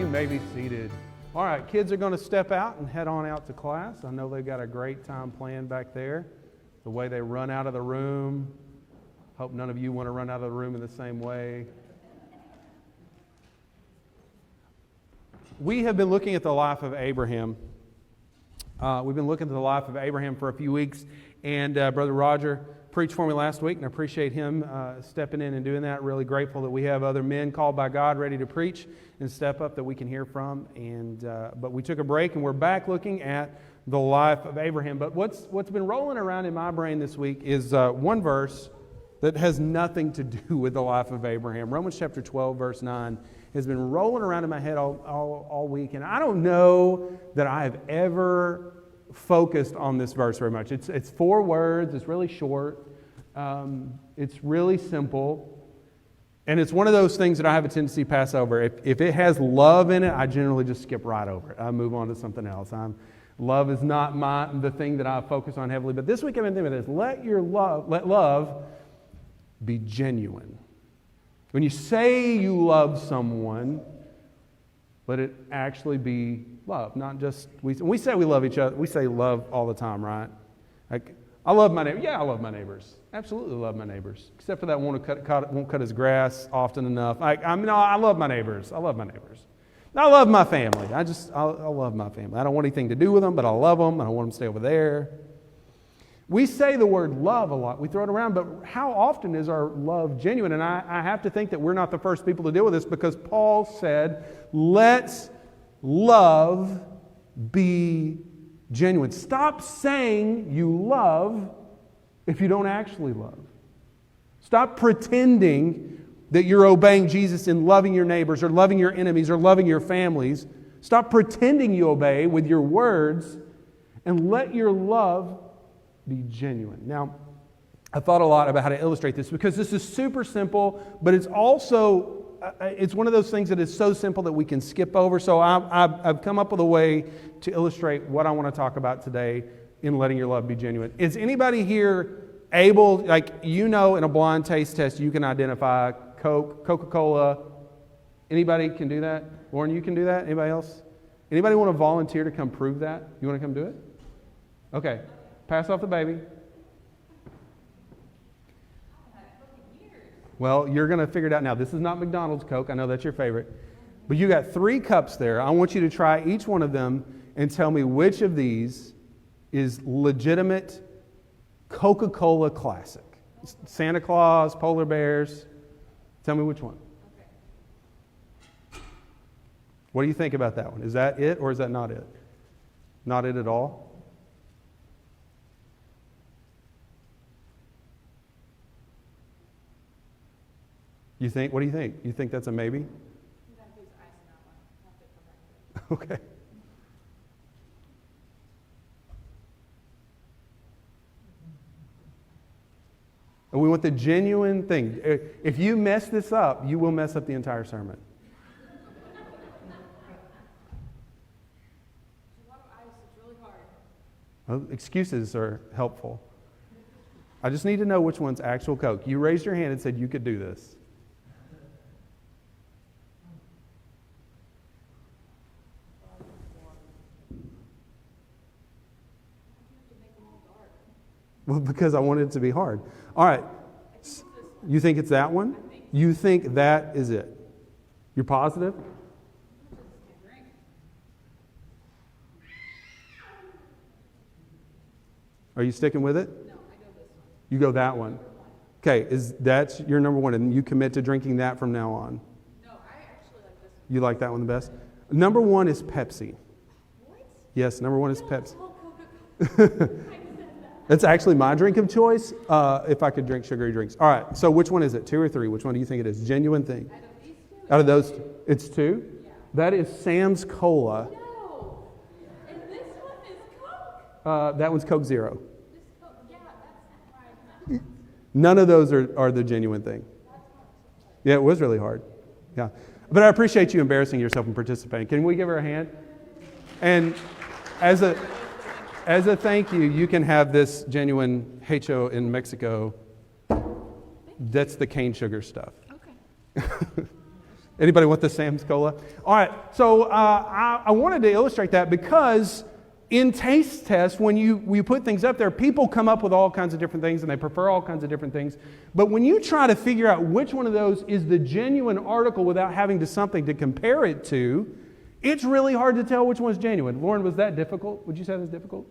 may be seated. All right, kids are going to step out and head on out to class. I know they've got a great time playing back there. The way they run out of the room. Hope none of you want to run out of the room in the same way. We have been looking at the life of Abraham. We've been looking at the life of Abraham for a few weeks, and Brother Roger preached for me last week, and I appreciate him stepping in and doing that. Really grateful that we have other men called by God ready to preach and step up that we can hear from. But we took a break, and we're back looking at the life of Abraham. But what's been rolling around in my brain this week is one verse that has nothing to do with the life of Abraham. Romans chapter 12, verse 9 has been rolling around in my head all week, and I don't know that I have ever focused on this verse very much. It's 4 words. It's really short. It's really simple. And it's one of those things that I have a tendency to pass over. If it has love in it, I generally just skip right over it. I move on to something else. Love is not the thing that I focus on heavily. But this week I've been thinking about this. Let love be genuine. When you say you love someone, let it actually be love, not just we say we love each other. We say love all the time, right? Like, I love my neighbors. Yeah, I love my neighbors. Absolutely love my neighbors. Except for that one who won't cut his grass often enough. I love my neighbors. I love my neighbors. I love my family. I love my family. I don't want anything to do with them, but I love them. I don't want them to stay over there. We say the word love a lot. We throw it around, but how often is our love genuine? And I have to think that we're not the first people to deal with this, because Paul said, let's love be genuine. Stop saying you love if you don't actually love. Stop pretending that you're obeying Jesus in loving your neighbors or loving your enemies or loving your families. Stop pretending you obey with your words, and let your love be genuine. Now, I thought a lot about how to illustrate this, because this is super simple, but it's also, it's one of those things that is so simple that we can skip over. So I've come up with a way to illustrate what I want to talk about today in letting your love be genuine. Is anybody here able, in a blind taste test, you can identify Coke, Coca-Cola? Anybody can do that? Lauren, you can do that? Anybody else? Anybody want to volunteer to come prove that? You want to come do it? Okay. Pass off the baby. Well, you're going to figure it out now. This is not McDonald's Coke. I know that's your favorite. But you got 3 cups there. I want you to try each one of them and tell me which of these is legitimate Coca-Cola classic. Santa Claus, polar bears. Tell me which one. Okay. What do you think about that one? Is that it, or is that not it? Not it at all? You think? What do you think? You think that's a maybe? Okay. And we want the genuine thing. If you mess this up, you will mess up the entire sermon. A lot of ice, it's really hard. Well, excuses are helpful. I just need to know which one's actual Coke. You raised your hand and said you could do this. Well, because I wanted it to be hard. All right. You think it's that one? You think that is it? You're positive? Are you sticking with it? No, I go this one. You go that one. Okay, that's your number one, and you commit to drinking that from now on? No, I actually like this one. You like that one the best? Number 1 is Pepsi. What? Yes, number 1 is Pepsi. That's actually my drink of choice, if I could drink sugary drinks. All right, so which one is it, 2 or 3? Which one do you think it is? Genuine thing. Out of these 2? Out of those, it's 2? Yeah. That is Sam's Cola. No. And this one is Coke. That one's Coke Zero. This Coke, yeah, that's right. None of those are the genuine thing. Yeah, it was really hard. Yeah. But I appreciate you embarrassing yourself and participating. Can we give her a hand? And as a thank you, you can have this genuine Hecho in Mexico. That's the cane sugar stuff. Okay. Anybody want the Sam's Cola? All right, so I wanted to illustrate that because in taste tests, when you put things up there, people come up with all kinds of different things and they prefer all kinds of different things. But when you try to figure out which one of those is the genuine article without having something to compare it to, it's really hard to tell which one's genuine. Lauren, was that difficult? Would you say it was difficult?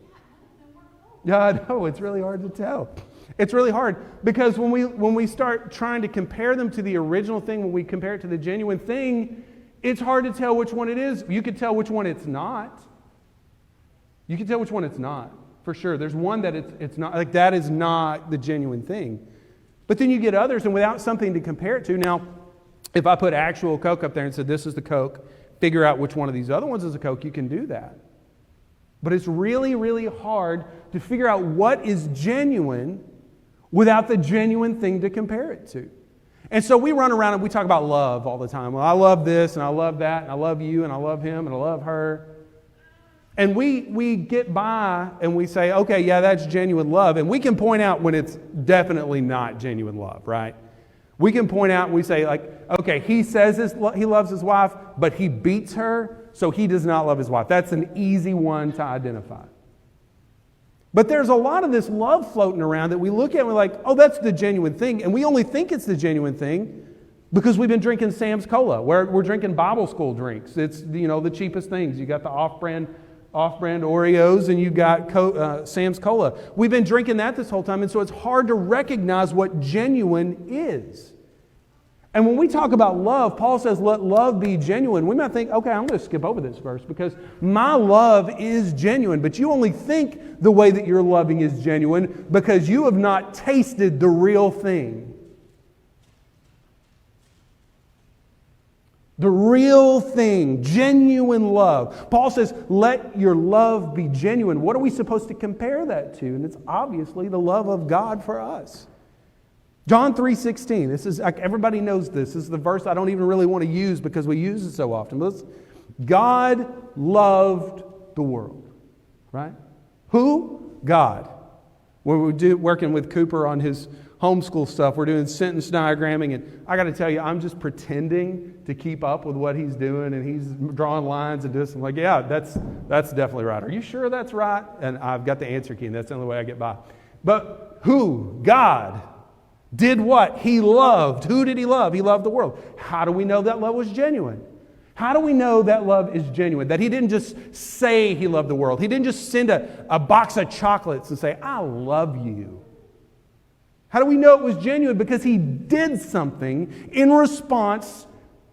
Yeah, I know. It's really hard to tell. It's really hard because when we start trying to compare them to the original thing, when we compare it to the genuine thing, it's hard to tell which one it is. You can tell which one it's not. You can tell which one it's not, for sure. There's one that it's not, like that is not the genuine thing. But then you get others, and without something to compare it to, now, if I put actual Coke up there and said, this is the Coke, figure out which one of these other ones is a Coke, you can do that. But it's really, really hard to figure out what is genuine without the genuine thing to compare it to. And so we run around and we talk about love all the time. Well, I love this, and I love that, and I love you, and I love him, and I love her. And we get by and we say, okay, yeah, that's genuine love. And we can point out when it's definitely not genuine love, right? We can point out and we say, like, okay, he says he loves his wife, but he beats her, so he does not love his wife. That's an easy one to identify. But there's a lot of this love floating around that we look at and we're like, oh, that's the genuine thing. And we only think it's the genuine thing because we've been drinking Sam's Cola. We're drinking Bible school drinks. It's, the cheapest things. You got the off-brand Oreos, and you got Sam's Cola. We've been drinking that this whole time, and so it's hard to recognize what genuine is. And when we talk about love, Paul says, let love be genuine. We might think, okay, I'm going to skip over this verse because my love is genuine. But you only think the way that you're loving is genuine because you have not tasted the real thing. The real thing, genuine love. Paul says, let your love be genuine. What are we supposed to compare that to? And it's obviously the love of God for us. John 3:16. This is, like, everybody knows this. This is the verse I don't even really want to use because we use it so often. But God loved the world. Right? Who? God. When we're working with Cooper on his homeschool stuff, we're doing sentence diagramming, and I got to tell you, I'm just pretending to keep up with what he's doing, and he's drawing lines and this. I'm like, yeah, that's definitely right. Are you sure that's right? And I've got the answer key, and that's the only way I get by. But who? God did what? He loved. Who did he love? He loved the world. How do we know that love was genuine? How do we know that love is genuine? That he didn't just say he loved the world. He didn't just send a box of chocolates and say, I love you. How do we know it was genuine? Because he did something in response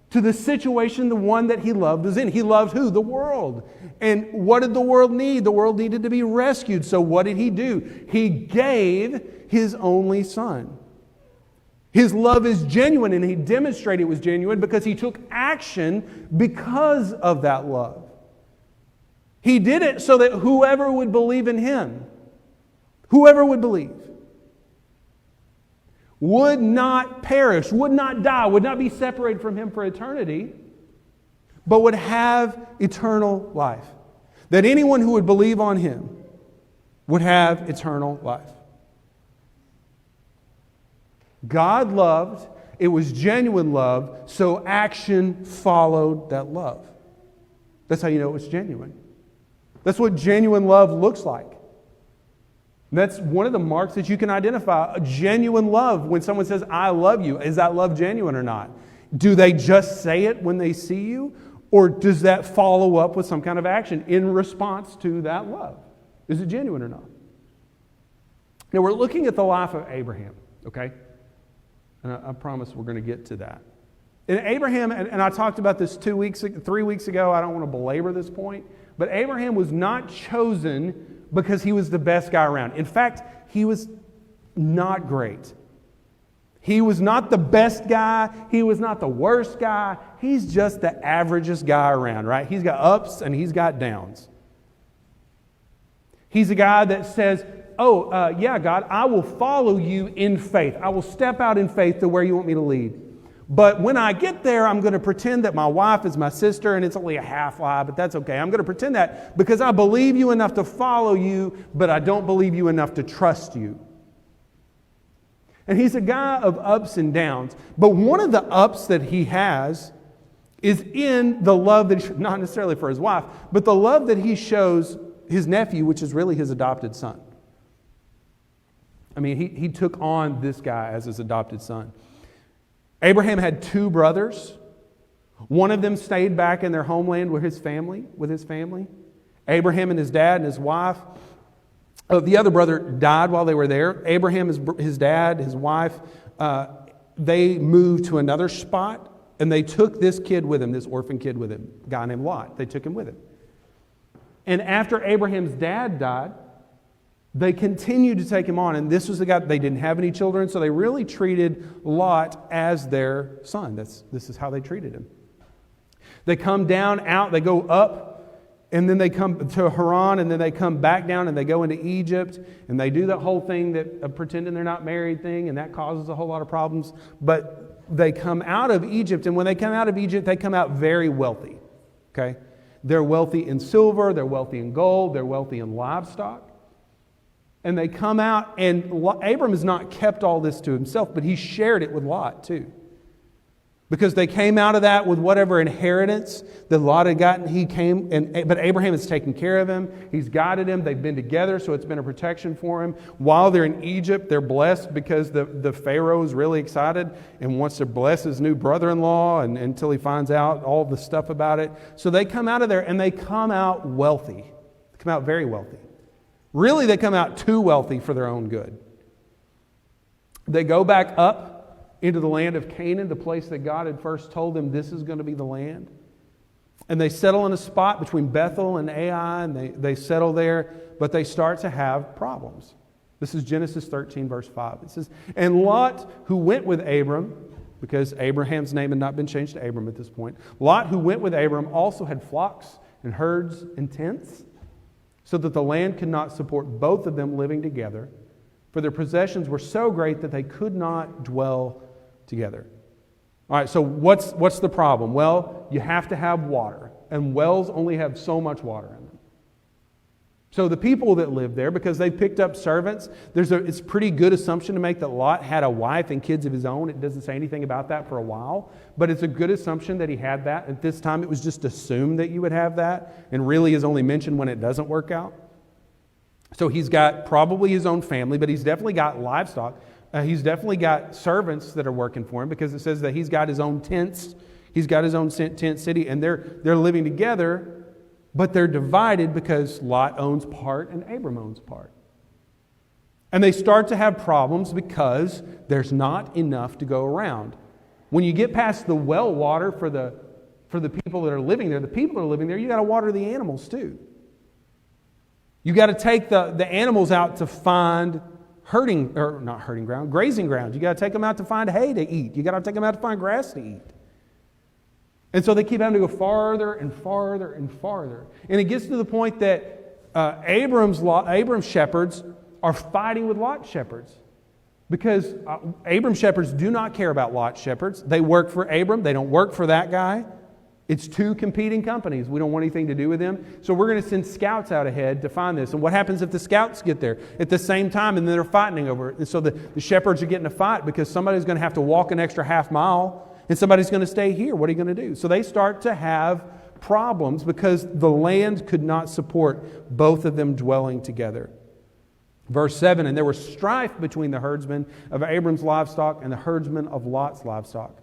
to the situation the one that he loved was in. He loved who? The world. And what did the world need? The world needed to be rescued. So what did he do? He gave his only son. His love is genuine, and he demonstrated it was genuine because he took action because of that love. He did it so that whoever would believe in him, whoever would believe, would not perish, would not die, would not be separated from him for eternity, but would have eternal life. That anyone who would believe on him would have eternal life. God loved, it was genuine love, so action followed that love. That's how you know it was genuine. That's what genuine love looks like. That's one of the marks that you can identify, a genuine love. When someone says, I love you, is that love genuine or not? Do they just say it when they see you? Or does that follow up with some kind of action in response to that love? Is it genuine or not? Now, we're looking at the life of Abraham, okay? And I promise we're going to get to that. And Abraham, and I talked about this 3 weeks ago. I don't want to belabor this point. But Abraham was not chosen because he was the best guy around. In fact, he was not great. He was not the best guy. He was not the worst guy. He's just the averagest guy around, right? He's got ups and he's got downs. He's a guy that says, yeah, God, I will follow you in faith. I will step out in faith to where you want me to lead. But when I get there, I'm going to pretend that my wife is my sister, and it's only a half lie, but that's okay. I'm going to pretend that because I believe you enough to follow you, but I don't believe you enough to trust you. And he's a guy of ups and downs. But one of the ups that he has is in the love that, not necessarily for his wife, but the love that he shows his nephew, which is really his adopted son. I mean, he took on this guy as his adopted son. Abraham had 2 brothers. One of them stayed back in their homeland with his family. Abraham and his dad and his wife. The other brother died while they were there. Abraham, his dad, his wife, they moved to another spot, and they took this kid with him, this orphan kid with him, a guy named Lot. They took him with him. And after Abraham's dad died, they continued to take him on. And this was the guy, they didn't have any children, so they really treated Lot as their son. This is how they treated him. They come down, out, they go up, and then they come to Haran, and then they come back down, and they go into Egypt, and they do that whole thing that pretending they're not married thing, and that causes a whole lot of problems. But they come out of Egypt, and when they come out of Egypt, they come out very wealthy. Okay? They're wealthy in silver, they're wealthy in gold, they're wealthy in livestock. And they come out, and Abram has not kept all this to himself, but he shared it with Lot too. Because they came out of that with whatever inheritance that Lot had gotten. But Abraham has taken care of him. He's guided him. They've been together, so it's been a protection for him. While they're in Egypt, they're blessed because the Pharaoh is really excited and wants to bless his new brother-in-law until he finds out all the stuff about it. So they come out of there, and they come out wealthy. They come out very wealthy. Really, they come out too wealthy for their own good. They go back up into the land of Canaan, the place that God had first told them this is going to be the land. And they settle in a spot between Bethel and Ai, and they settle there, but they start to have problems. This is Genesis 13, verse 5. It says, "And Lot, who went with Abram," because Abraham's name had not been changed to Abram at this point, "Lot, who went with Abram, also had flocks and herds and tents, so that the land could not support both of them living together, for their possessions were so great that they could not dwell together." All right, so what's the problem? Well, you have to have water, and wells only have so much water in them. So the people that live there, because they picked up servants, it's a pretty good assumption to make that Lot had a wife and kids of his own. It doesn't say anything about that for a while, but it's a good assumption that he had that. At this time, it was just assumed that you would have that, and really is only mentioned when it doesn't work out. So he's got probably his own family, but he's definitely got livestock. He's definitely got servants that are working for him, because it says that he's got his own tents. He's got his own tent city, and they're living together, but they're divided because Lot owns part and Abram owns part. And they start to have problems because there's not enough to go around. When you get past the well water for the people that are living there, the people that are living there, you got to water the animals too. You got to take the animals out to find grazing ground. You got to take them out to find hay to eat. You got to take them out to find grass to eat. And so they keep having to go farther and farther and farther. And it gets to the point that Abram's shepherds are fighting with Lot's shepherds. Because Abram's shepherds do not care about Lot's shepherds. They work for Abram. They don't work for that guy. It's 2 competing companies. We don't want anything to do with them. So we're going to send scouts out ahead to find this. And what happens if the scouts get there at the same time and then they're fighting over it? And so the shepherds are getting a fight because somebody's going to have to walk an extra half mile and somebody's going to stay here. What are you going to do? So they start to have problems because the land could not support both of them dwelling together. Verse 7, "And there was strife between the herdsmen of Abram's livestock and the herdsmen of Lot's livestock.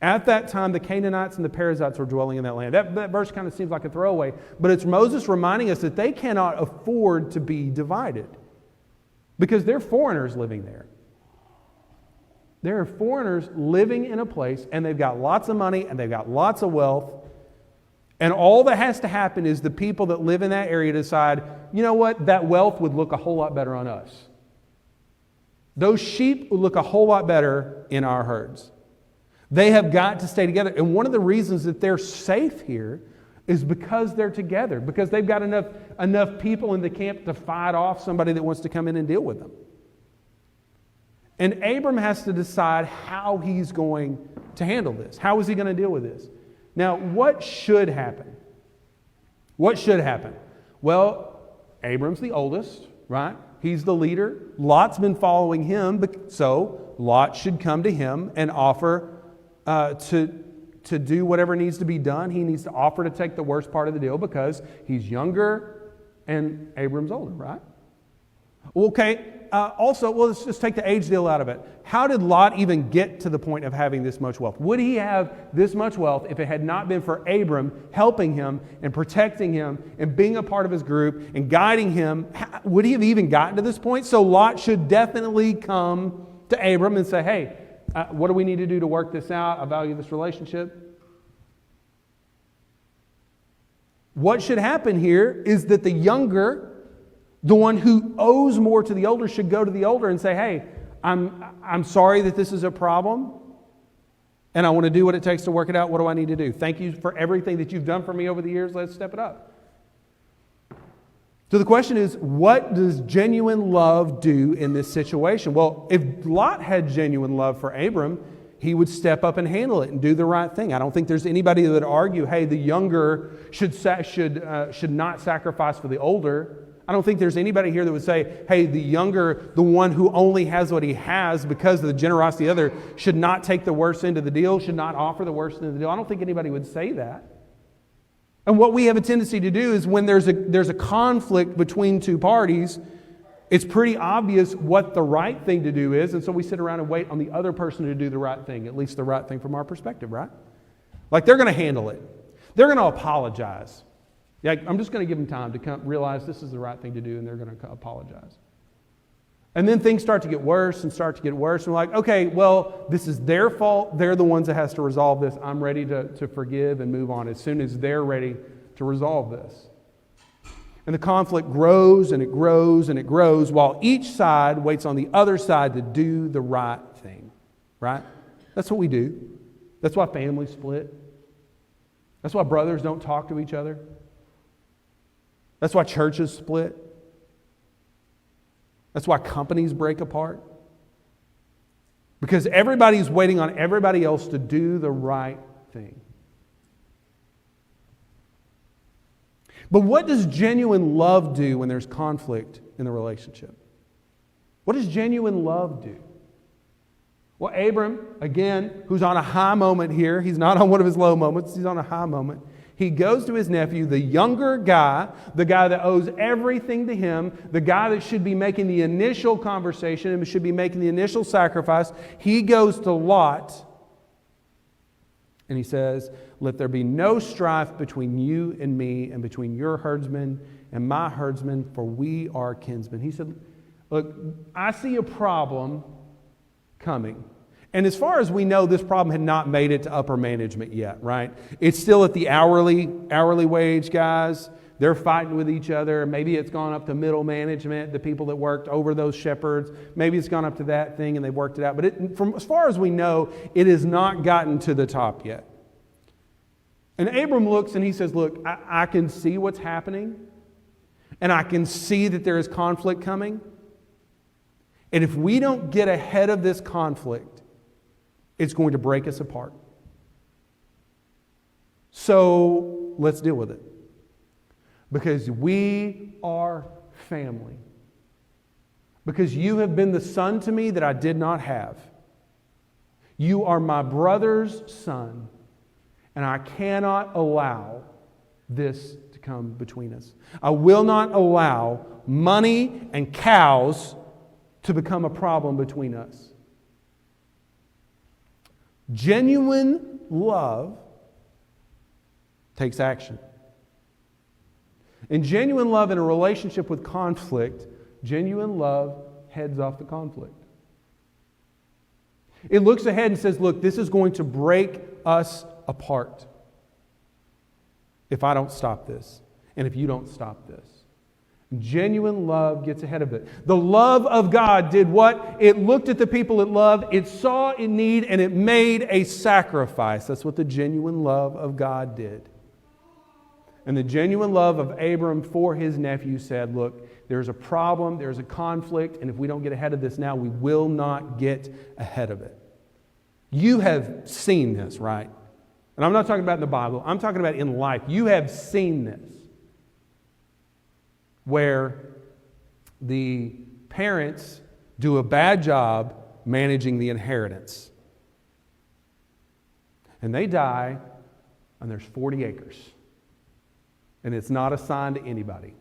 At that time, the Canaanites and the Perizzites were dwelling in that land." That verse kind of seems like a throwaway, but it's Moses reminding us that they cannot afford to be divided because they're foreigners living there. There are foreigners living in a place, and they've got lots of money, and they've got lots of wealth, and all that has to happen is the people that live in that area decide, you know what, that wealth would look a whole lot better on us. Those sheep would look a whole lot better in our herds. They have got to stay together. And one of the reasons that they're safe here is because they're together, because they've got enough people in the camp to fight off somebody that wants to come in and deal with them. And Abram has to decide how he's going to handle this. How is he going to deal with this? Now, what should happen? What should happen? Well, Abram's the oldest, right? He's the leader. Lot's been following him, so Lot should come to him and offer to to do whatever needs to be done. He needs to offer to take the worst part of the deal because he's younger and Abram's older, right? Okay, also, well, let's just take the age deal out of it. How did Lot even get to the point of having this much wealth? Would he have this much wealth if it had not been for Abram helping him and protecting him and being a part of his group and guiding him? Would he have even gotten to this point? So Lot should definitely come to Abram and say, hey, what do we need to do to work this out? I value this relationship. What should happen here is that the younger, the one who owes more to the older, should go to the older and say, hey, I'm sorry that this is a problem, and I want to do what it takes to work it out. What do I need to do? Thank you for everything that you've done for me over the years. Let's step it up. So the question is, what does genuine love do in this situation? Well, if Lot had genuine love for Abram, he would step up and handle it and do the right thing. I don't think there's anybody that would argue, hey, the younger should not sacrifice for the older. I don't think there's anybody here that would say, hey, the younger, the one who only has what he has because of the generosity of the other, should not take the worst end of the deal, should not offer the worst end of the deal. I don't think anybody would say that. And what we have a tendency to do is when there's a conflict between two parties, it's pretty obvious what the right thing to do is, and so we sit around and wait on the other person to do the right thing, at least the right thing from our perspective, right? Like they're going to handle it. They're going to apologize. Yeah, I'm just going to give them time to come realize this is the right thing to do, and they're going to apologize. And then things start to get worse and start to get worse. And we're like, okay, well, this is their fault. They're the ones that has to resolve this. I'm ready to forgive and move on as soon as they're ready to resolve this. And the conflict grows and it grows and it grows while each side waits on the other side to do the right thing, right? That's what we do. That's why families split. That's why brothers don't talk to each other. That's why churches split. That's why companies break apart. Because everybody's waiting on everybody else to do the right thing. But what does genuine love do when there's conflict in the relationship? What does genuine love do? Well, Abram, again, who's on a high moment here, he's not on one of his low moments, he's on a high moment. He goes to his nephew, the younger guy, the guy that owes everything to him, the guy that should be making the initial conversation and should be making the initial sacrifice. He goes to Lot and he says, let there be no strife between you and me and between your herdsmen and my herdsmen, for we are kinsmen. He said, look, I see a problem coming. And as far as we know, this problem had not made it to upper management yet, right? It's still at the hourly wage guys. They're fighting with each other. Maybe it's gone up to middle management, the people that worked over those shepherds. Maybe it's gone up to that thing and they've worked it out. But from as far as we know, it has not gotten to the top yet. And Abram looks and he says, look, I can see what's happening. And I can see that there is conflict coming. And if we don't get ahead of this conflict, it's going to break us apart. So let's deal with it. Because we are family. Because you have been the son to me that I did not have. You are my brother's son. And I cannot allow this to come between us. I will not allow money and cows to become a problem between us. Genuine love takes action. And genuine love in a relationship with conflict, genuine love heads off the conflict. It looks ahead and says, look, this is going to break us apart if I don't stop this and if you don't stop this. Genuine love gets ahead of it. The love of God did what? It looked at the people it loved, it saw in need, and it made a sacrifice. That's what the genuine love of God did. And the genuine love of Abram for his nephew said, look, there's a problem, there's a conflict, and if we don't get ahead of this now, we will not get ahead of it. You have seen this, right? And I'm not talking about in the Bible, I'm talking about in life. You have seen this. Where the parents do a bad job managing the inheritance. And they die, and there's 40 acres. And it's not assigned to anybody.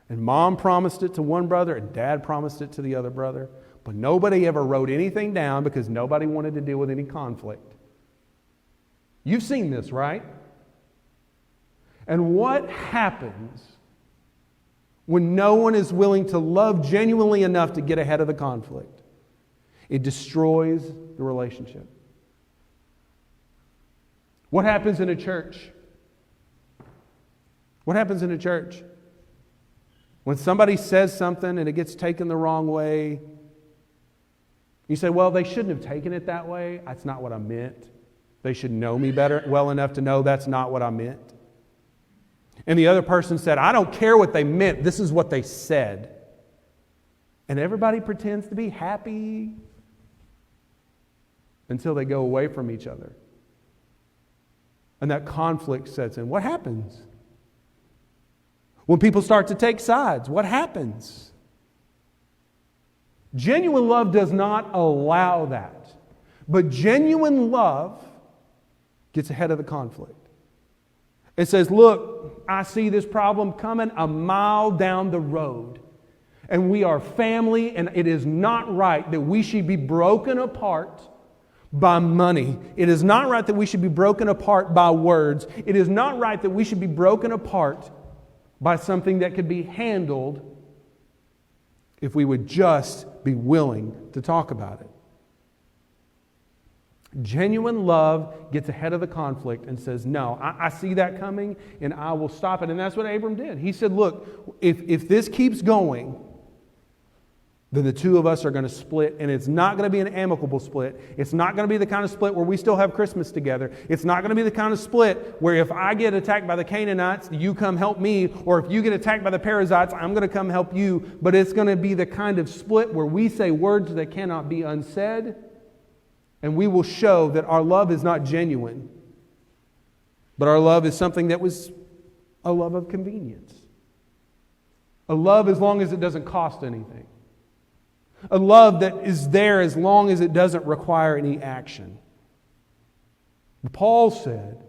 And mom promised it to one brother, and dad promised it to the other brother. But nobody ever wrote anything down because nobody wanted to deal with any conflict. You've seen this, right? And what happens when no one is willing to love genuinely enough to get ahead of the conflict? It destroys the relationship. What happens in a church? What happens in a church? When somebody says something and it gets taken the wrong way, you say, well, they shouldn't have taken it that way. That's not what I meant. They should know me well enough to know that's not what I meant. And the other person said, I don't care what they meant. This is what they said. And everybody pretends to be happy until they go away from each other. And that conflict sets in. What happens? When people start to take sides, what happens? Genuine love does not allow that. But genuine love gets ahead of the conflict. It says, look, I see this problem coming a mile down the road. And we are family, and it is not right that we should be broken apart by money. It is not right that we should be broken apart by words. It is not right that we should be broken apart by something that could be handled if we would just be willing to talk about it. Genuine love gets ahead of the conflict and says, no, I see that coming and I will stop it. And that's what Abram did. He said, look, if this keeps going, then the two of us are going to split, and it's not going to be an amicable split. It's not going to be the kind of split where we still have Christmas together. It's not going to be the kind of split where if I get attacked by the Canaanites, you come help me, or if you get attacked by the Perizzites, I'm going to come help you. But it's going to be the kind of split where we say words that cannot be unsaid, and we will show that our love is not genuine, but our love is something that was a love of convenience. A love as long as it doesn't cost anything. A love that is there as long as it doesn't require any action. Paul said,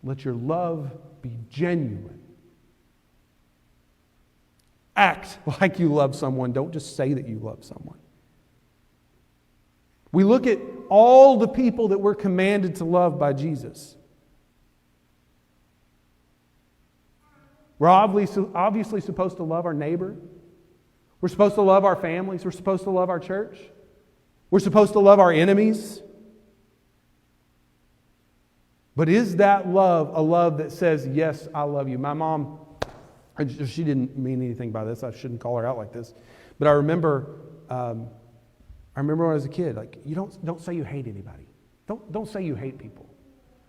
let your love be genuine. Act like you love someone. Don't just say that you love someone. We look at all the people that we're commanded to love by Jesus. We're obviously supposed to love our neighbor. We're supposed to love our families. We're supposed to love our church. We're supposed to love our enemies. But is that love a love that says, yes, I love you? My mom, she didn't mean anything by this. I shouldn't call her out like this. But I remember when I was a kid, like, you don't say you hate anybody. Don't say you hate people.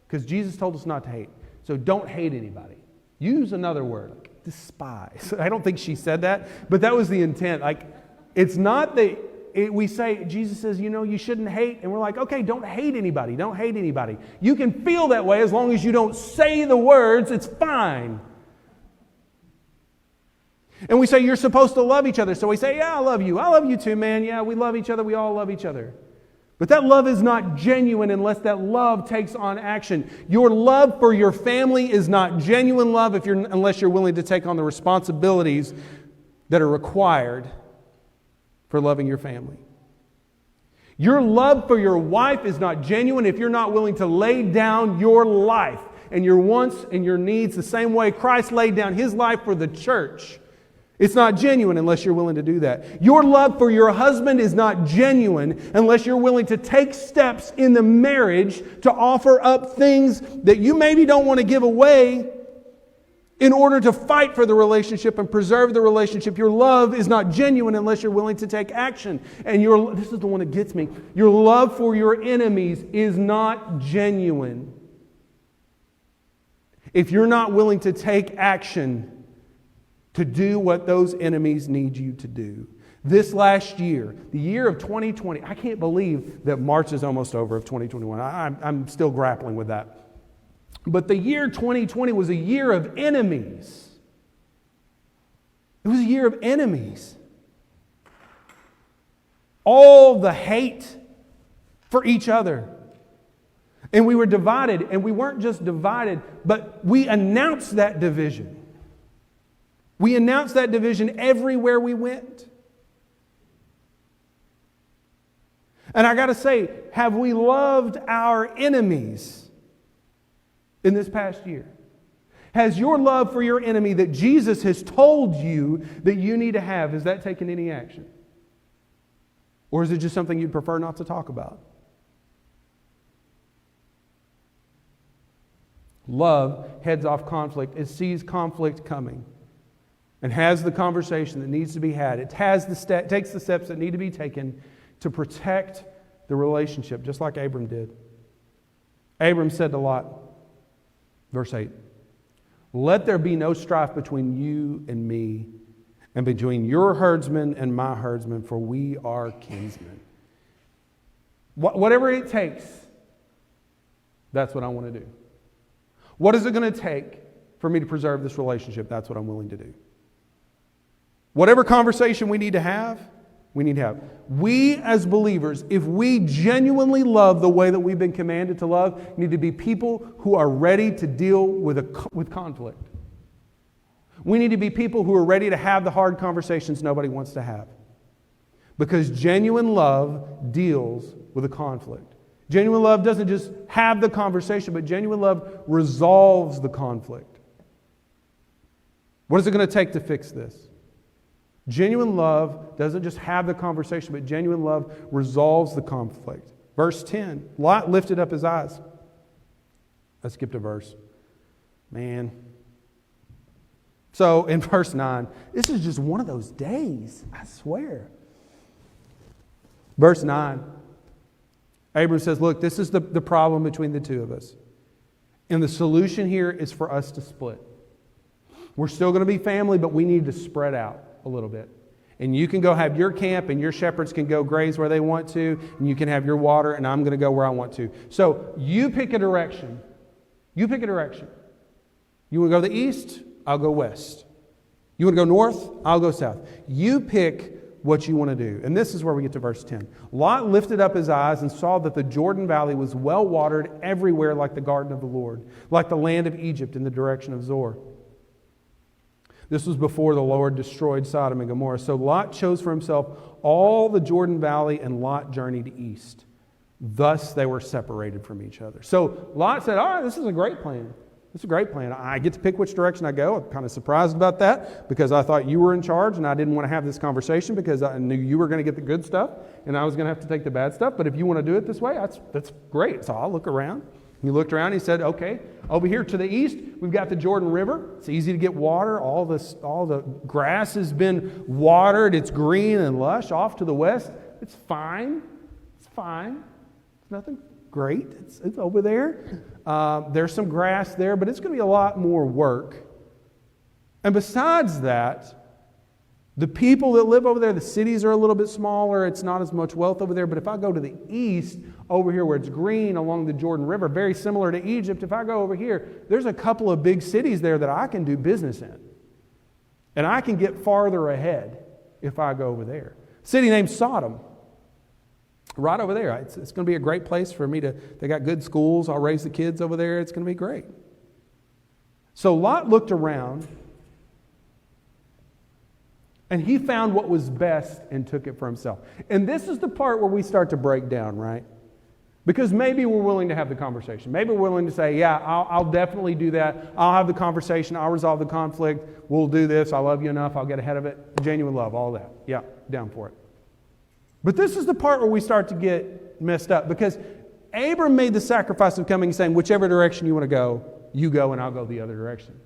Because Jesus told us not to hate. So don't hate anybody. Use another word, like despise. I don't think she said that, but that was the intent. Like, it's not that we say, Jesus says, you shouldn't hate. And we're like, okay, don't hate anybody. Don't hate anybody. You can feel that way as long as you don't say the words, it's fine. And we say, you're supposed to love each other. So we say, yeah, I love you. I love you too, man. Yeah, we love each other. We all love each other. But that love is not genuine unless that love takes on action. Your love for your family is not genuine love unless you're willing to take on the responsibilities that are required for loving your family. Your love for your wife is not genuine if you're not willing to lay down your life and your wants and your needs the same way Christ laid down His life for the church. It's not genuine unless you're willing to do that. Your love for your husband is not genuine unless you're willing to take steps in the marriage to offer up things that you maybe don't want to give away in order to fight for the relationship and preserve the relationship. Your love is not genuine unless you're willing to take action. And this is the one that gets me. Your love for your enemies is not genuine if you're not willing to take action to do what those enemies need you to do. This last year, the year of 2020, I can't believe that March is almost over of 2021. I'm still grappling with that. But the year 2020 was a year of enemies. It was a year of enemies. All the hate for each other. And we were divided, and we weren't just divided, but we announced that division. We announced that division everywhere we went. And I got to say, have we loved our enemies in this past year? Has your love for your enemy that Jesus has told you that you need to have, has that taken any action? Or is it just something you'd prefer not to talk about? Love heads off conflict. It sees conflict coming and has the conversation that needs to be had. It takes the steps that need to be taken to protect the relationship, just like Abram did. Abram said to Lot, verse 8, "Let there be no strife between you and me, and between your herdsmen and my herdsmen, for we are kinsmen." Whatever it takes, that's what I want to do. What is it going to take for me to preserve this relationship? That's what I'm willing to do. Whatever conversation we need to have, we need to have. We as believers, if we genuinely love the way that we've been commanded to love, need to be people who are ready to deal with conflict. We need to be people who are ready to have the hard conversations nobody wants to have. Because genuine love deals with a conflict. Genuine love doesn't just have the conversation, but genuine love resolves the conflict. What is it going to take to fix this? Genuine love doesn't just have the conversation, but genuine love resolves the conflict. Verse 10, Lot lifted up his eyes. I skipped a verse. Man. So in verse 9, this is just one of those days, I swear. Verse 9, Abram says, look, this is the problem between the two of us. And the solution here is for us to split. We're still going to be family, but we need to spread out a little bit. And you can go have your camp, and your shepherds can go graze where they want to, and you can have your water, and I'm going to go where I want to. So you pick a direction. You pick a direction. You want to go to the east? I'll go west. You want to go north? I'll go south. You pick what you want to do. And this is where we get to verse 10. Lot lifted up his eyes and saw that the Jordan Valley was well watered everywhere like the garden of the Lord, like the land of Egypt in the direction of Zoar. This was before the Lord destroyed Sodom and Gomorrah. So Lot chose for himself all the Jordan Valley, and Lot journeyed east. Thus they were separated from each other. So Lot said, all right, this is a great plan. This is a great plan. I get to pick which direction I go. I'm kind of surprised about that because I thought you were in charge and I didn't want to have this conversation because I knew you were going to get the good stuff and I was going to have to take the bad stuff. But if you want to do it this way, that's great. So I'll look around. He looked around and he said, okay, over here to the east, we've got the Jordan River. It's easy to get water. All the grass has been watered. It's green and lush. Off to the west, it's fine. It's fine. It's nothing great. It's over there. There's some grass there, but it's going to be a lot more work. And besides that, the people that live over there, the cities are a little bit smaller. It's not as much wealth over there. But if I go to the east, over here where it's green along the Jordan River, very similar to Egypt, if I go over here, there's a couple of big cities there that I can do business in. And I can get farther ahead if I go over there. A city named Sodom. Right over there. It's going to be a great place for me to, they got good schools. I'll raise the kids over there. It's going to be great. So Lot looked around and he found what was best and took it for himself. And this is the part where we start to break down, right? Because maybe we're willing to have the conversation. Maybe we're willing to say, yeah, I'll definitely do that. I'll have the conversation. I'll resolve the conflict. We'll do this. I love you enough. I'll get ahead of it. Genuine love, all that. Yeah, down for it. But this is the part where we start to get messed up because Abram made the sacrifice of coming and saying, whichever direction you want to go, you go and I'll go the other direction.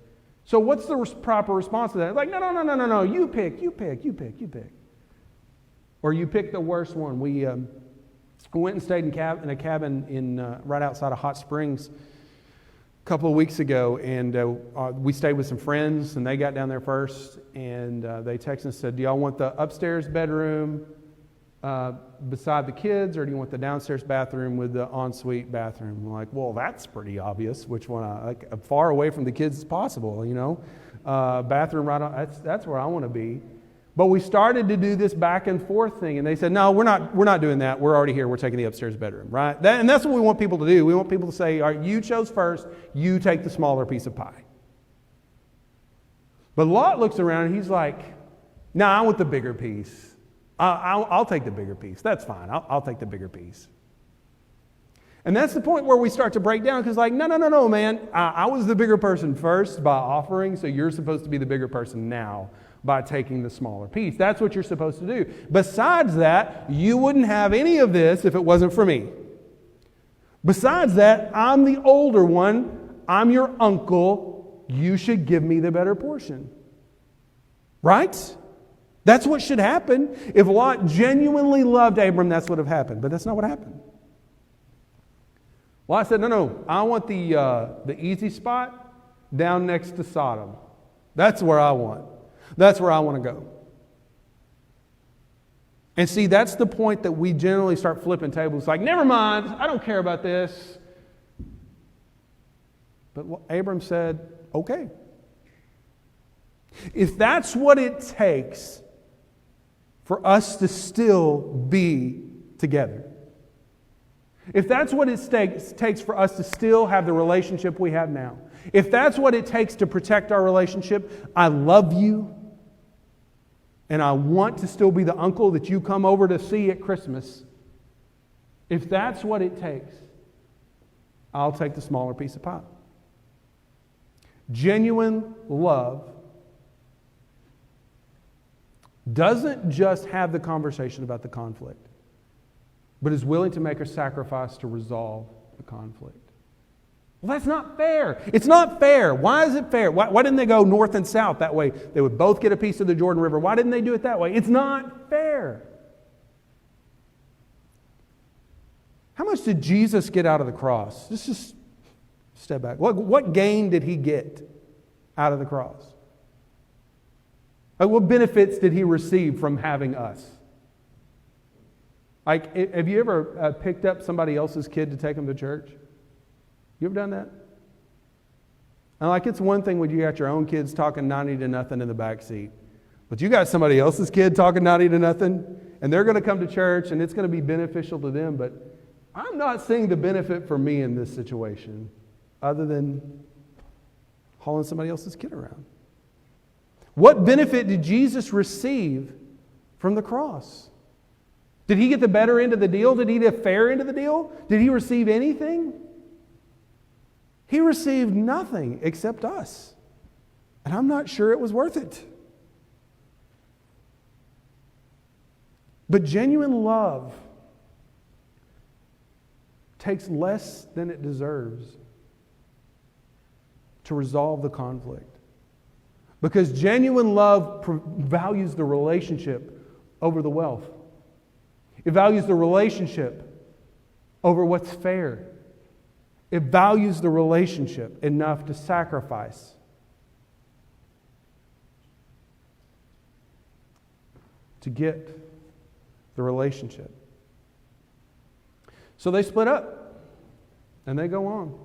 So what's the proper response to that? It's like, no, you pick. Or you pick the worst one. We went and stayed in a cabin right outside of Hot Springs a couple of weeks ago, and we stayed with some friends, and they got down there first, and they texted and said, do y'all want the upstairs bedroom beside the kids, or do you want the downstairs bathroom with the ensuite bathroom? I'm like, well, that's pretty obvious which one like far away from the kids as possible, bathroom right on, that's where I want to be. But we started to do this back and forth thing, and they said, no, we're not doing that. We're already here. We're taking the upstairs bedroom, right? And that's what we want people to do. We want people to say, all right, you chose first. You take the smaller piece of pie. But Lot looks around, and he's like, no, I want the bigger piece. I'll take the bigger piece. That's fine. I'll take the bigger piece. And that's the point where we start to break down, because like, no, man. I was the bigger person first by offering, so you're supposed to be the bigger person now by taking the smaller piece. That's what you're supposed to do. Besides that, you wouldn't have any of this if it wasn't for me. Besides that, I'm the older one. I'm your uncle. You should give me the better portion. Right? That's what should happen. If Lot genuinely loved Abram, that's what would have happened. But that's not what happened. Lot said, no, I want the easy spot down next to Sodom. That's where I want. That's where I want to go. And see, that's the point that we generally start flipping tables. Like, never mind, I don't care about this. But Abram said, okay. If that's what it takes for us to still be together, if that's what it takes for us to still have the relationship we have now, if that's what it takes to protect our relationship, I love you, and I want to still be the uncle that you come over to see at Christmas. If that's what it takes, I'll take the smaller piece of pie. Genuine love doesn't just have the conversation about the conflict, but is willing to make a sacrifice to resolve the conflict. Well, that's not fair. It's not fair. Why is it fair? Why didn't they go north and south? That way they would both get a piece of the Jordan River. Why didn't they do it that way? It's not fair. How much did Jesus get out of the cross? Let's just step back. What gain did he get out of the cross? Like, what benefits did he receive from having us? Like, have you ever picked up somebody else's kid to take them to church? You ever done that? And like, it's one thing when you got your own kids talking 90 to nothing in the back seat, but you got somebody else's kid talking 90 to nothing, and they're going to come to church, and it's going to be beneficial to them, but I'm not seeing the benefit for me in this situation other than hauling somebody else's kid around. What benefit did Jesus receive from the cross? Did he get the better end of the deal? Did he get a fair end of the deal? Did he receive anything? He received nothing except us. And I'm not sure it was worth it. But genuine love takes less than it deserves to resolve the conflict. Because genuine love values the relationship over the wealth. It values the relationship over what's fair. It values the relationship enough to sacrifice. To get the relationship. So they split up. And they go on.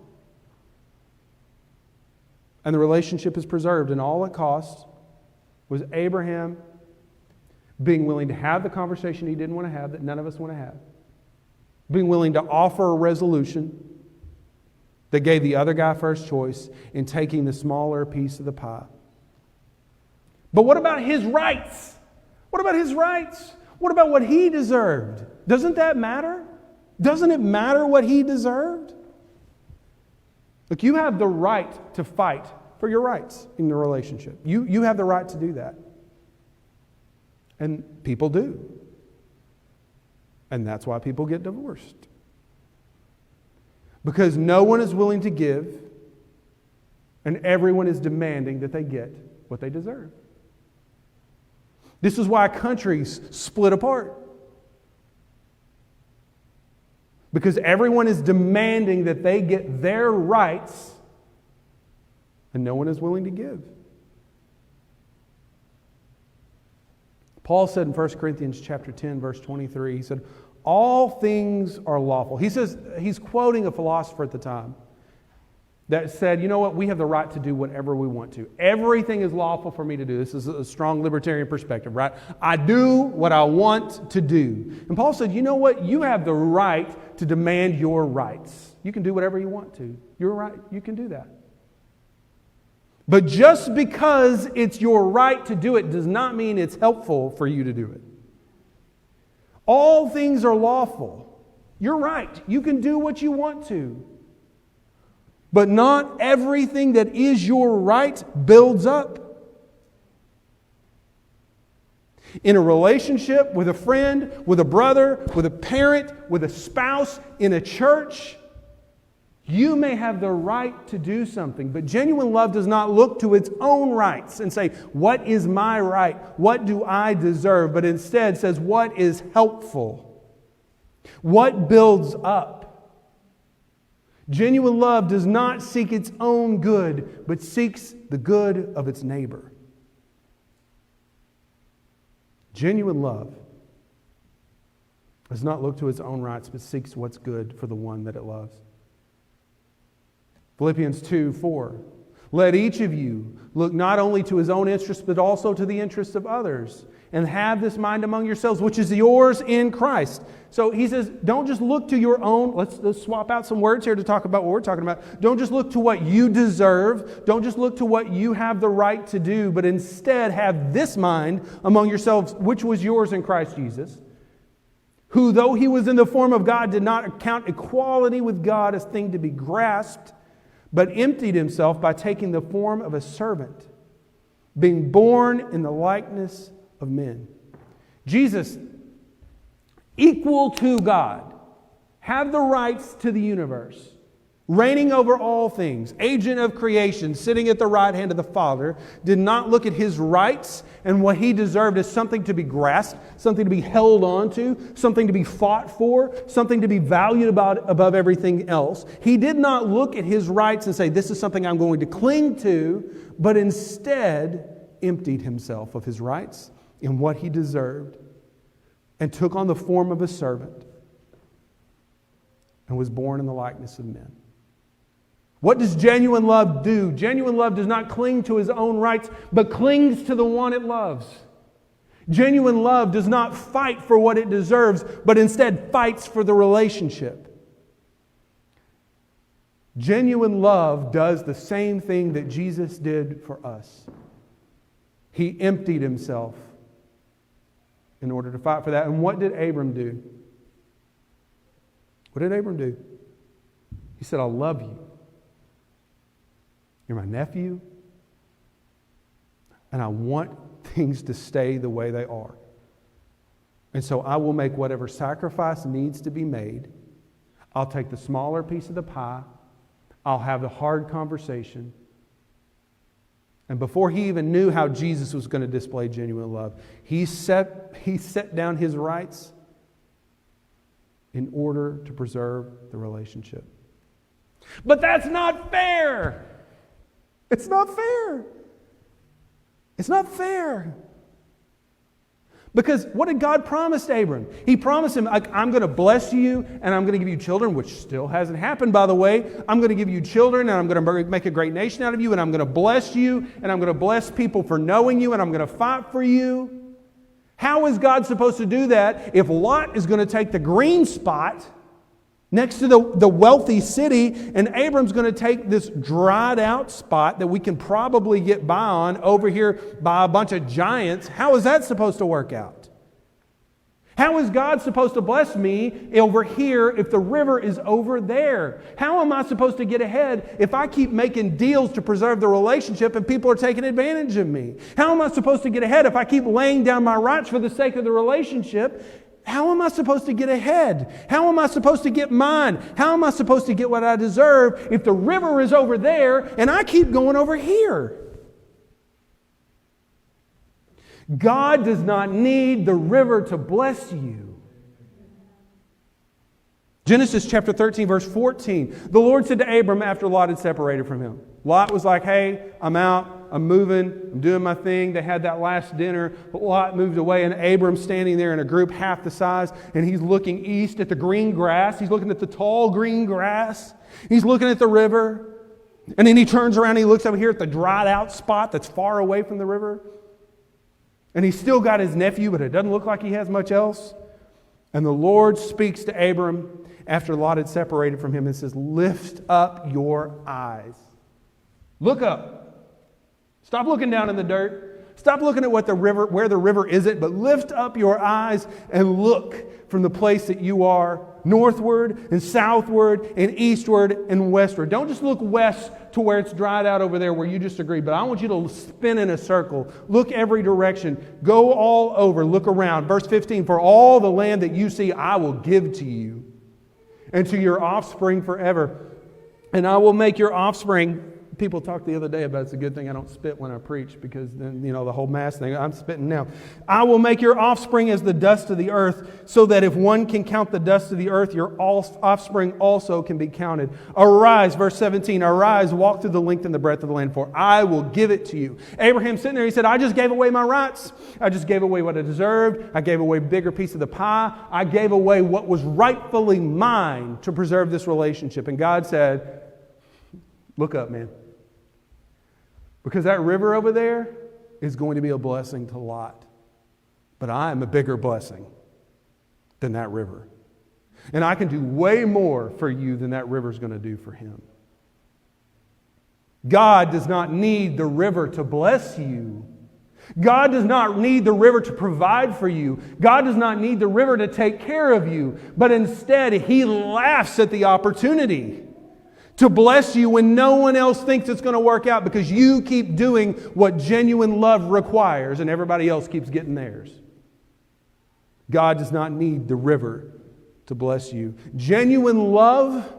And the relationship is preserved. And all it cost was Abraham being willing to have the conversation he didn't want to have, that none of us want to have. Being willing to offer a resolution that gave the other guy first choice in taking the smaller piece of the pie. But what about his rights? What about his rights? What about what he deserved? Doesn't that matter? Doesn't it matter what he deserved? Look, you have the right to fight for your rights in the relationship. You have the right to do that. And people do. And that's why people get divorced. Because no one is willing to give, and everyone is demanding that they get what they deserve. This is why countries split apart. Because everyone is demanding that they get their rights, and no one is willing to give. Paul said in 1 Corinthians chapter 10, verse 23, he said, all things are lawful. He says, he's quoting a philosopher at the time. that said, you know what, we have the right to do whatever we want to. Everything is lawful for me to do. This is a strong libertarian perspective, right? I do what I want to do. And Paul said, you know what, you have the right to demand your rights. You can do whatever you want to. You're right, you can do that. But just because it's your right to do it does not mean it's helpful for you to do it. All things are lawful. You're right, you can do what you want to. But not everything that is your right builds up. In a relationship, with a friend, with a brother, with a parent, with a spouse, in a church, you may have the right to do something, but genuine love does not look to its own rights and say, what is my right? What do I deserve? But instead says, what is helpful? What builds up? Genuine love does not seek its own good, but seeks the good of its neighbor. Genuine love does not look to its own rights, but seeks what's good for the one that it loves. Philippians 2:4. Let each of you look not only to his own interests, but also to the interests of others. And have this mind among yourselves, which is yours in Christ. So he says, don't just look to your own. Let's swap out some words here to talk about what we're talking about. Don't just look to what you deserve. Don't just look to what you have the right to do. But instead have this mind among yourselves, which was yours in Christ Jesus. Who, though he was in the form of God, did not account equality with God as thing to be grasped, but emptied himself by taking the form of a servant, being born in the likeness of men. Jesus, equal to God, have the rights to the universe, reigning over all things, agent of creation, sitting at the right hand of the Father, did not look at his rights and what he deserved as something to be grasped, something to be held on to, something to be fought for, something to be valued above everything else. He did not look at his rights and say, this is something I'm going to cling to, but instead emptied himself of his rights and what he deserved and took on the form of a servant and was born in the likeness of men. What does genuine love do? Genuine love does not cling to his own rights, but clings to the one it loves. Genuine love does not fight for what it deserves, but instead fights for the relationship. Genuine love does the same thing that Jesus did for us. He emptied himself in order to fight for that. And what did Abram do? What did Abram do? He said, I love you. You're my nephew. And I want things to stay the way they are. And so I will make whatever sacrifice needs to be made. I'll take the smaller piece of the pie. I'll have the hard conversation. And before he even knew how Jesus was going to display genuine love, he set down his rights in order to preserve the relationship. But that's not fair. It's not fair. It's not fair. Because what did God promise Abram? He promised him, I'm going to bless you and I'm going to give you children, which still hasn't happened, by the way. I'm going to give you children and I'm going to make a great nation out of you and I'm going to bless you and I'm going to bless people for knowing you and I'm going to fight for you. How is God supposed to do that if Lot is going to take the green spot next to the wealthy city and Abram's going to take this dried out spot that we can probably get by on over here by a bunch of giants? How is that supposed to work out? How is God supposed to bless me over here if the river is over there? How am I supposed to get ahead if I keep making deals to preserve the relationship and people are taking advantage of me? How am I supposed to get ahead if I keep laying down my rights for the sake of the relationship? How am I supposed to get ahead? How am I supposed to get mine? How am I supposed to get what I deserve if the river is over there and I keep going over here? God does not need the river to bless you. Genesis chapter 13, verse 14. The Lord said to Abram after Lot had separated from him. Lot was like, hey, I'm out, I'm moving, I'm doing my thing. They had that last dinner, but Lot moved away, and Abram's standing there in a group half the size, and he's looking east at the green grass. He's looking at the tall green grass. He's looking at the river. And then he turns around and he looks over here at the dried out spot that's far away from the river. And he's still got his nephew, but it doesn't look like he has much else. And the Lord speaks to Abram after Lot had separated from him and says, lift up your eyes. Look up. Stop looking down in the dirt. Stop looking at where the river isn't, but lift up your eyes and look from the place that you are, northward and southward and eastward and westward. Don't just look west to where it's dried out over there where you just agreed, but I want you to spin in a circle. Look every direction. Go all over. Look around. Verse 15, for all the land that you see, I will give to you and to your offspring forever. And I will make your offspring... People talked the other day about it's a good thing I don't spit when I preach because then, the whole mass thing, I'm spitting now. I will make your offspring as the dust of the earth so that if one can count the dust of the earth, your offspring also can be counted. Arise, verse 17, arise, walk through the length and the breadth of the land, for I will give it to you. Abraham sitting there, he said, I just gave away my rights. I just gave away what I deserved. I gave away a bigger piece of the pie. I gave away what was rightfully mine to preserve this relationship. And God said, look up, man. Because that river over there is going to be a blessing to Lot. But I am a bigger blessing than that river. And I can do way more for you than that river is going to do for him. God does not need the river to bless you. God does not need the river to provide for you. God does not need the river to take care of you. But instead, He laughs at the opportunity to bless you when no one else thinks it's going to work out because you keep doing what genuine love requires and everybody else keeps getting theirs. God does not need the river to bless you. Genuine love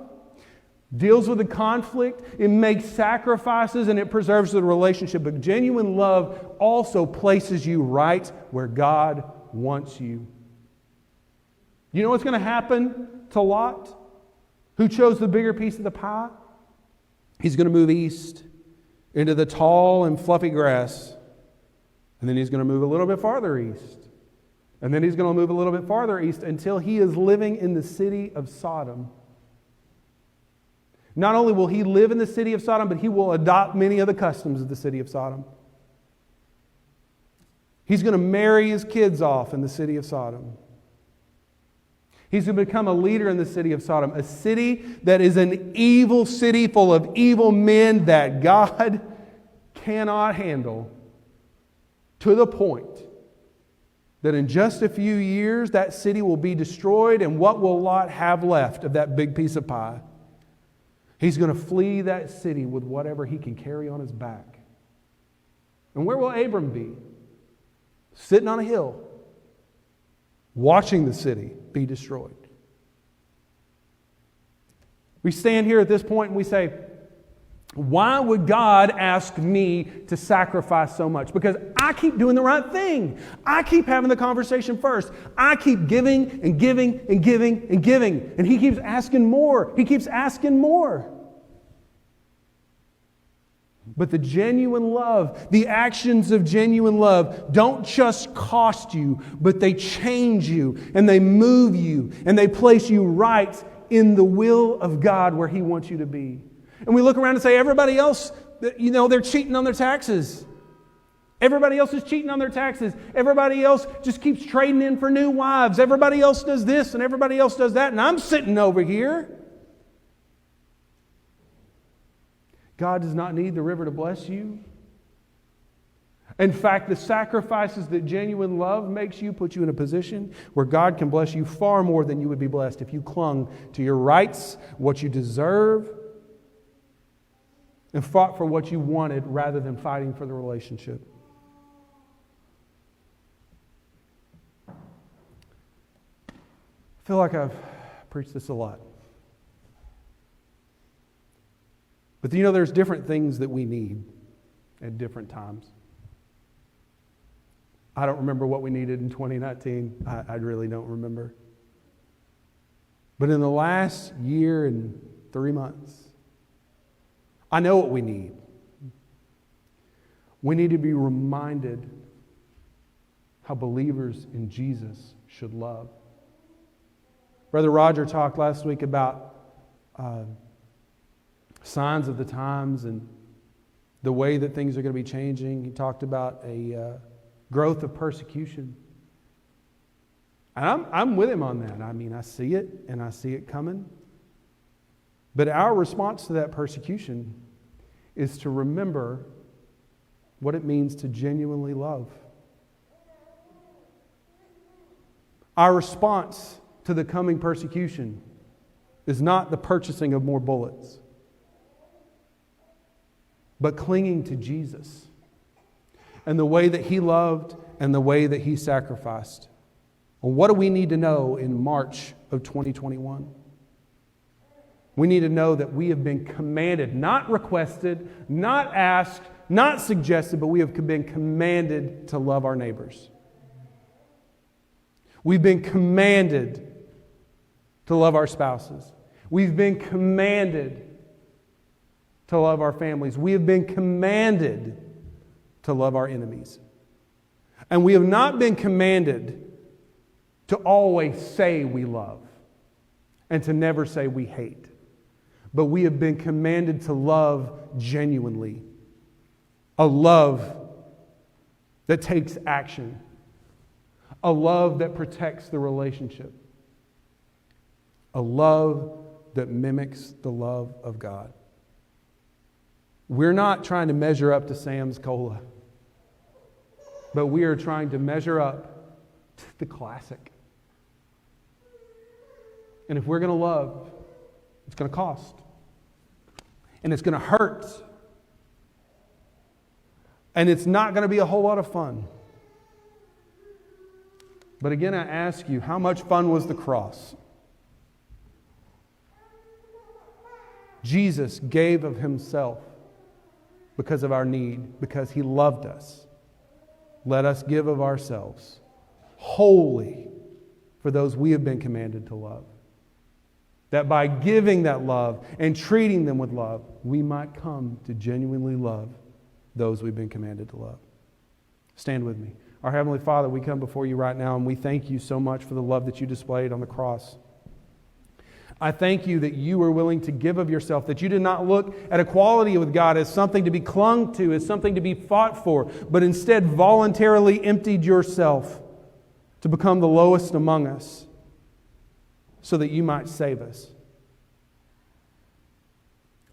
deals with the conflict, it makes sacrifices, and it preserves the relationship. But genuine love also places you right where God wants you. You know what's going to happen to Lot, who chose the bigger piece of the pie? He's going to move east into the tall and fluffy grass. And then he's going to move a little bit farther east. And then he's going to move a little bit farther east until he is living in the city of Sodom. Not only will he live in the city of Sodom, but he will adopt many of the customs of the city of Sodom. He's going to marry his kids off in the city of Sodom. He's going to become a leader in the city of Sodom, a city that is an evil city full of evil men that God cannot handle, to the point that in just a few years that city will be destroyed, and what will Lot have left of that big piece of pie? He's going to flee that city with whatever he can carry on his back. And where will Abram be? Sitting on a hill, watching the city be destroyed. We stand here at this point and we say, why would God ask me to sacrifice so much? Because I keep doing the right thing. I keep having the conversation first. I keep giving and giving and giving and giving. And He keeps asking more. He keeps asking more. But the genuine love, the actions of genuine love don't just cost you, but they change you and they move you and they place you right in the will of God where He wants you to be. And we look around and say, everybody else, they're cheating on their taxes. Everybody else is cheating on their taxes. Everybody else just keeps trading in for new wives. Everybody else does this and everybody else does that. And I'm sitting over here. God does not need the river to bless you. In fact, the sacrifices that genuine love makes you put you in a position where God can bless you far more than you would be blessed if you clung to your rights, what you deserve, and fought for what you wanted rather than fighting for the relationship. I feel like I've preached this a lot. But there's different things that we need at different times. I don't remember what we needed in 2019. I really don't remember. But in the last year and 3 months, I know what we need. We need to be reminded how believers in Jesus should love. Brother Roger talked last week about signs of the times and the way that things are going to be changing. He talked about a growth of persecution. And I'm with him on that. I mean, I see it, and I see it coming. But our response to that persecution is to remember what it means to genuinely love. Our response to the coming persecution is not the purchasing of more bullets, but clinging to Jesus and the way that He loved and the way that He sacrificed. Well, what do we need to know in March of 2021? We need to know that we have been commanded, not requested, not asked, not suggested, but we have been commanded to love our neighbors. We've been commanded to love our spouses. We've been commanded to love our families. We have been commanded to love our enemies. And we have not been commanded to always say we love and to never say we hate. But we have been commanded to love genuinely. A love that takes action. A love that protects the relationship. A love that mimics the love of God. We're not trying to measure up to Sam's Cola, but we are trying to measure up to the classic. And if we're going to love, it's going to cost. And it's going to hurt. And it's not going to be a whole lot of fun. But again, I ask you, how much fun was the cross? Jesus gave of Himself because of our need, because He loved us. Let us give of ourselves wholly for those we have been commanded to love. That by giving that love and treating them with love, we might come to genuinely love those we've been commanded to love. Stand with me. Our Heavenly Father, we come before You right now and we thank You so much for the love that You displayed on the cross. I thank You that You were willing to give of Yourself, that You did not look at equality with God as something to be clung to, as something to be fought for, but instead voluntarily emptied Yourself to become the lowest among us so that You might save us.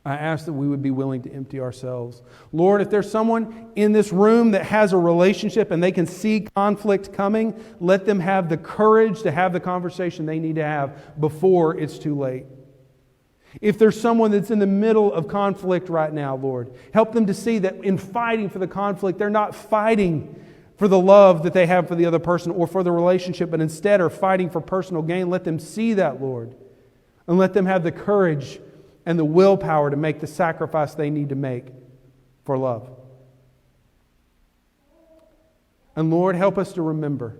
I ask that we would be willing to empty ourselves. Lord, if there's someone in this room that has a relationship and they can see conflict coming, let them have the courage to have the conversation they need to have before it's too late. If there's someone that's in the middle of conflict right now, Lord, help them to see that in fighting for the conflict, they're not fighting for the love that they have for the other person or for the relationship, but instead are fighting for personal gain. Let them see that, Lord, and let them have the courage and the willpower to make the sacrifice they need to make for love. And Lord, help us to remember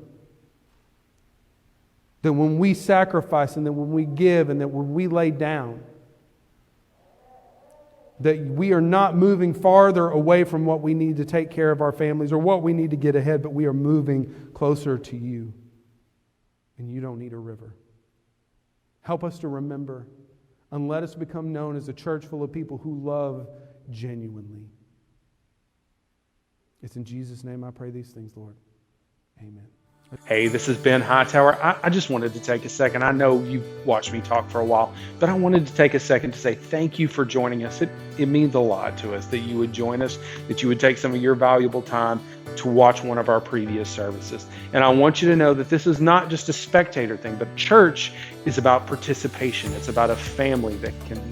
that when we sacrifice and that when we give and that when we lay down, that we are not moving farther away from what we need to take care of our families or what we need to get ahead, but we are moving closer to You. And You don't need a river. Help us to remember. And let us become known as a church full of people who love genuinely. It's in Jesus' name I pray these things, Lord. Amen. Hey, this is Ben Hightower. I just wanted to take a second. I know you've watched me talk for a while, but I wanted to take a second to say thank you for joining us. It means a lot to us that you would join us, that you would take some of your valuable time to watch one of our previous services. And I want you to know that this is not just a spectator thing, but church is about participation. It's about a family that can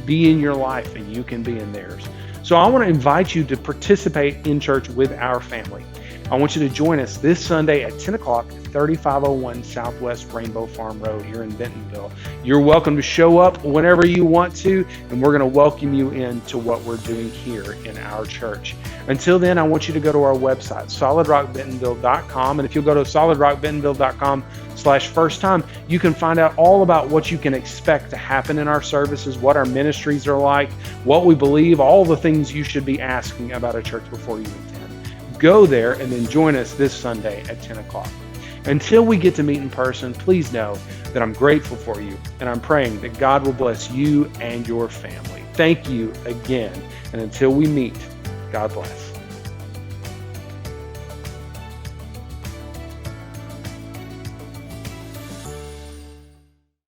be in your life and you can be in theirs. So I want to invite you to participate in church with our family. I want you to join us this Sunday at 10 o'clock, 3501 Southwest Rainbow Farm Road here in Bentonville. You're welcome to show up whenever you want to, and we're going to welcome you into what we're doing here in our church. Until then, I want you to go to our website, solidrockbentonville.com, and if you'll go to solidrockbentonville.com/first time, you can find out all about what you can expect to happen in our services, what our ministries are like, what we believe, all the things you should be asking about a church before you attend. Go there and then join us this Sunday at 10 o'clock. Until we get to meet in person, please know that I'm grateful for you and I'm praying that God will bless you and your family. Thank you again. And until we meet, God bless.